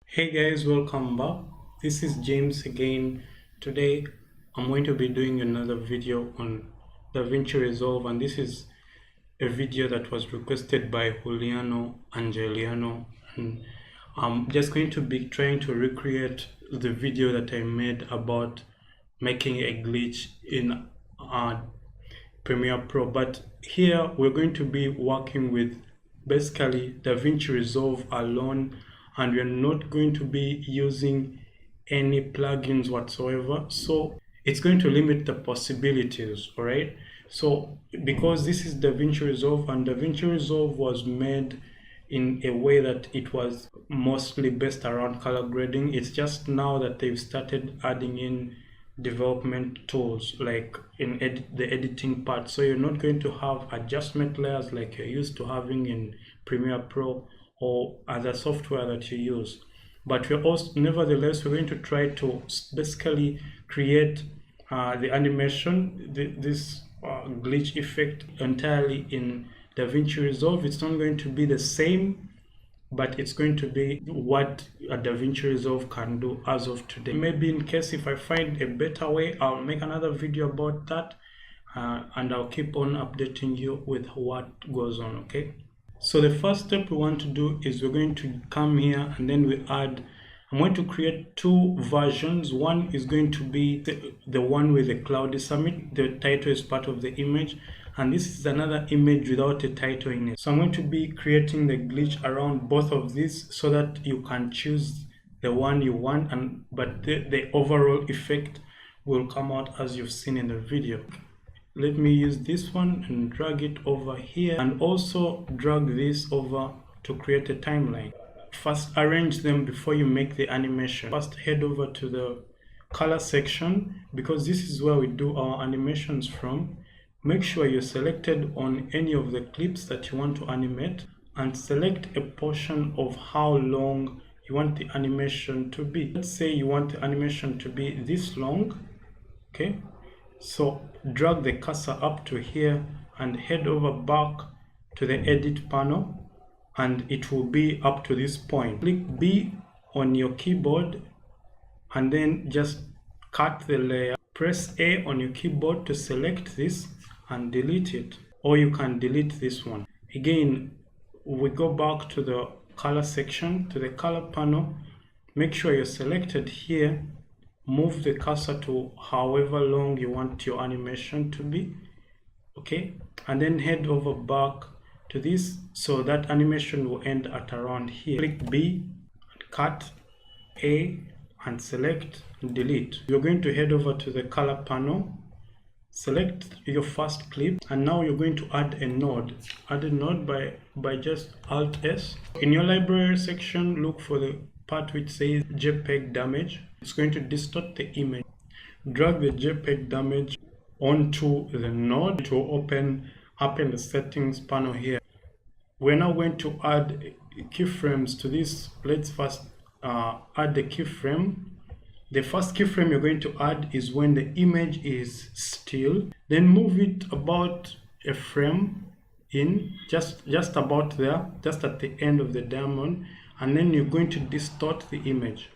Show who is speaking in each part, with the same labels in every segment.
Speaker 1: Hey guys, welcome back. This is James again. Today I'm going to be doing another video on Davinci Resolve, and this is a video that was requested by Juliano Angeliano, and I'm just going to be trying to recreate the video that I made about making a glitch in Premiere Pro. But here we're going to be working with basically DaVinci Resolve alone, and we're not going to be using any plugins whatsoever. So it's going to limit the possibilities, all right? So because this is DaVinci Resolve, and DaVinci Resolve was made in a way that it was mostly based around color grading. It's just now that they've started adding in development tools like in the editing part, so you're not going to have adjustment layers like you're used to having in Premiere Pro or other software that you use. But we're also, nevertheless, we're going to try to basically create the animation, this glitch effect entirely in DaVinci Resolve. It's not going to be the same, but it's going to be what a DaVinci Resolve can do as of today. Maybe in case if I find a better way, I'll make another video about that, and I'll keep on updating you with what goes on, okay? So the first step we want to do is we're going to come here and then I'm going to create two versions. One is going to be the one with the cloudy summit. The title is part of the image, and this is another image without a title in it. So I'm going to be creating the glitch around both of these so that you can choose the one you want, but the overall effect will come out as you've seen in the video. Let me use this one and drag it over here, and also drag this over to create a timeline. First, arrange them before you make the animation. First, head over to the color section, because this is where we do our animations from. Make sure you're selected on any of the clips that you want to animate, and select a portion of how long you want the animation to be. Let's say you want the animation to be this long, okay? So drag the cursor up to here and head over back to the edit panel, and it will be up to this point. Click B on your keyboard and then just cut the layer. Press A on your keyboard to select this and delete it, or you can delete this one. Again, we go back to the color section, to the color panel. Make sure you're selected here. Move the cursor to however long you want your animation to be, okay? And then head over back to this, so that animation will end at around here. Click B, cut A, and select delete. You're going to head over to the color panel, select your first clip, and now you're going to add a node. Add a node by just Alt S. In your library section, look for the part which says JPEG damage. It's going to distort the image. Drag the JPEG damage onto the node to open up in the settings panel here. We're now going to add keyframes to this. Let's first add the keyframe. The first keyframe you're going to add is when the image is still. Then move it about a frame in, just about there, just at the end of the diamond, and then you're going to distort the image.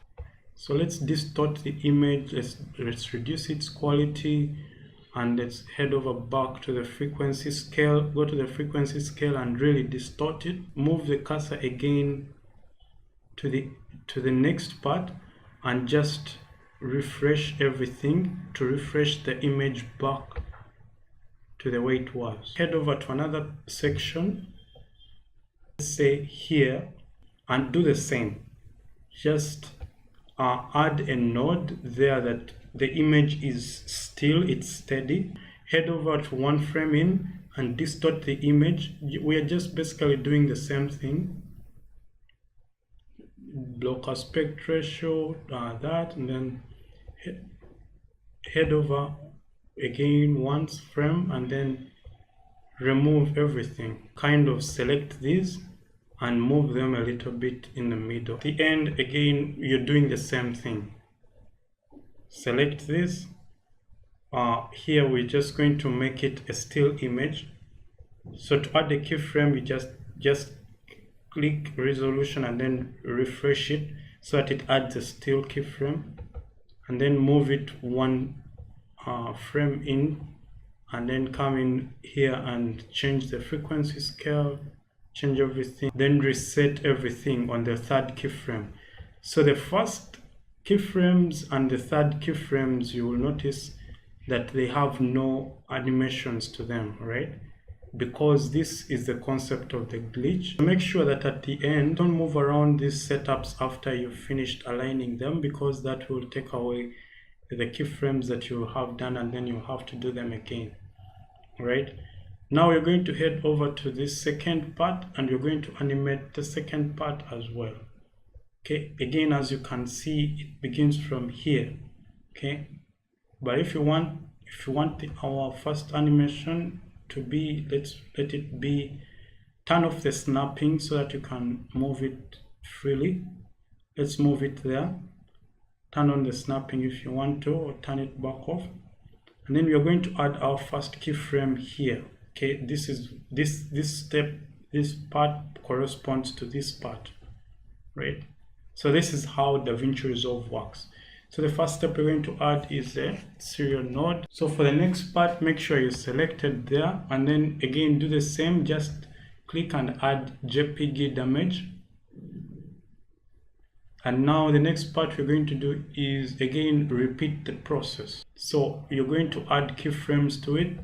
Speaker 1: So let's distort the image. Let's reduce its quality, and let's head over back to the frequency scale. Go to the frequency scale and really distort it. Move the cursor again to the next part, and just refresh everything to refresh the image back to the way it was. Head over to another section, let's say here, and do the same. Just add a node there that the image is still, it's steady. Head over to one frame in and distort the image. We are just basically doing the same thing. Block aspect ratio, that, and then head over again once frame, and then remove everything. Kind of select these and move them a little bit in the middle. At the end, again, you're doing the same thing. Select this. Here we're just going to make it a still image. So to add the keyframe, you just click resolution and then refresh it so that it adds a still keyframe, and then move it one frame in, and then come in here and change the frequency scale, change everything, then reset everything on the third keyframe. So the first keyframes and the third keyframes, you will notice that they have no animations to them, right? Because this is the concept of the glitch. Make sure that at the end, don't move around these setups after you've finished aligning them, because that will take away the keyframes that you have done, and then you have to do them again, right? Now we're going to head over to this second part, and we're going to animate the second part as well. Okay, again, as you can see, it begins from here. Okay, but if you want our first animation to be, let it be, turn off the snapping so that you can move it freely. Let's move it there. Turn on the snapping if you want to, or turn it back off. And then we are going to add our first keyframe here. Okay, this part corresponds to this part, right? So this is how Davinci Resolve works. So the first step we're going to add is a serial node. So for the next part, make sure you selected there, and then again do the same, just click and add JPG damage. And now the next part we're going to do is again repeat the process. So you're going to add keyframes to it,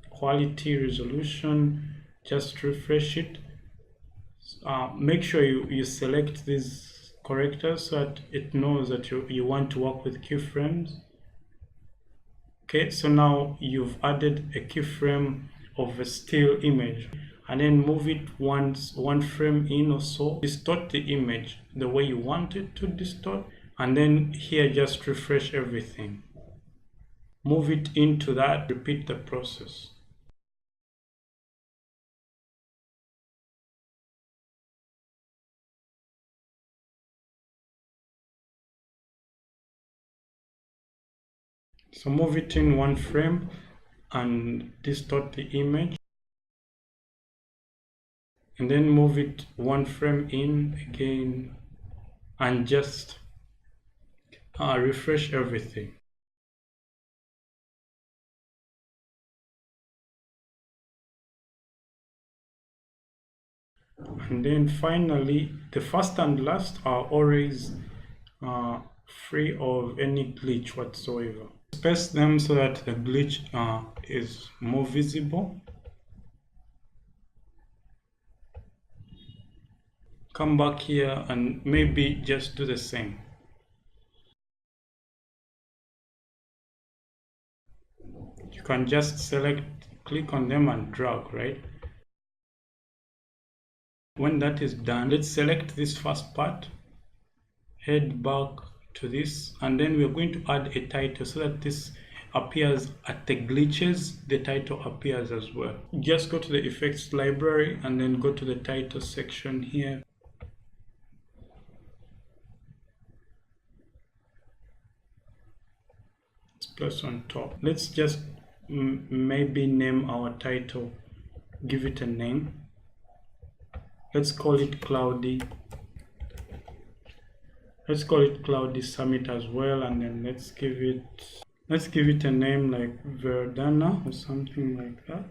Speaker 1: quality, resolution, just refresh it. Make sure you select these correctors so that it knows that you want to work with keyframes. Okay, so now you've added a keyframe of a still image, and then move it one frame in or so. Distort the image the way you want it to distort, and then here just refresh everything. Move it into that, repeat the process. So move it in one frame and distort the image, and then move it one frame in again and just refresh everything. And then finally, the first and last are always free of any glitch whatsoever. Space them so that the glitch is more visible. Come back here and maybe just do the same. You can just select, click on them and drag, right? When that is done, let's select this first part, head back to this, and then we're going to add a title so that this appears at the glitches, the title appears as well. Just go to the effects library and then go to the title section here. Let's place on top. Let's just maybe name our title, give it a name. Let's call it Cloudy. Let's call it Cloudy Summit as well, and then let's give it a name like Verdana or something like that.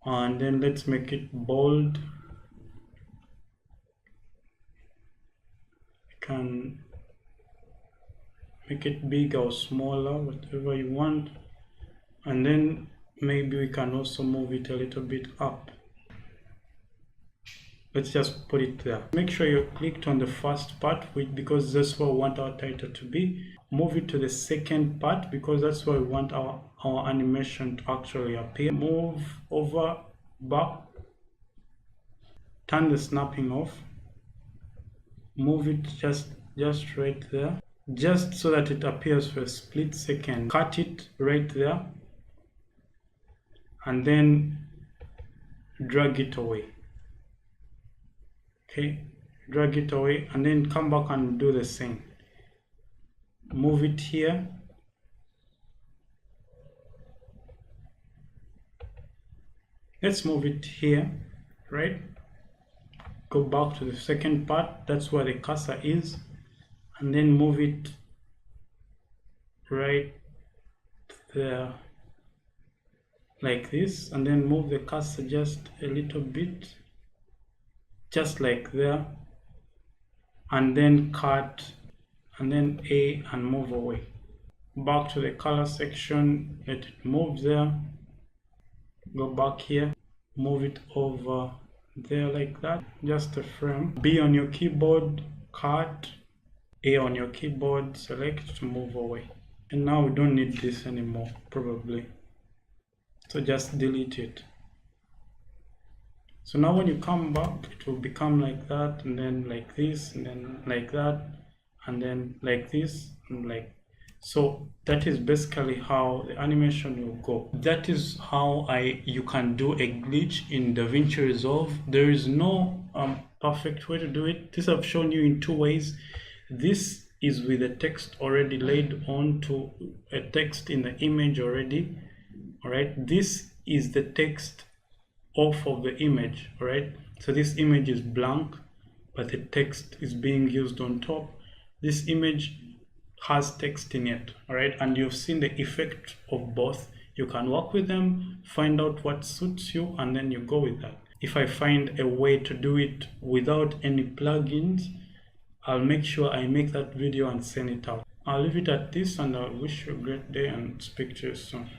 Speaker 1: And then let's make it bold. You can make it bigger or smaller, whatever you want. And then maybe we can also move it a little bit up. Let's just put it there. Make sure you clicked on the first part, because that's where we want our title to be. Move it to the second part, because that's where we want our animation to actually appear. Move over, back, turn the snapping off, move it just right there, just so that it appears for a split second. Cut it right there, and then drag it away. Okay, drag it away, and then come back and do the same. Move it here, let's move it here, right? go back to the second part, that's where the cursor is, and then move it right there like this, and then move the cursor just a little bit, just like there, and then cut, and then A, and move away. Back to the color section, let it move there, go back here, move it over there like that, just a frame. B on your keyboard, cut, A on your keyboard, select to move away. And now we don't need this anymore, probably. So just delete it. So now when you come back, it will become like that, and then like this, and then like that, and then like this, and like. So that is basically how the animation will go. That is how you can do a glitch in Davinci Resolve. There is no perfect way to do it. This I've shown you in two ways. This is with the text already laid onto a text in the image already. All right, this is the text off of the image. All right, so this image is blank, but the text is being used on top. This image has text in it. All right, and you've seen the effect of both. You can work with them, find out what suits you, and then you go with that. If I find a way to do it without any plugins, I'll make sure I make that video and send it out. I'll leave it at this, and I wish you a great day and speak to you soon.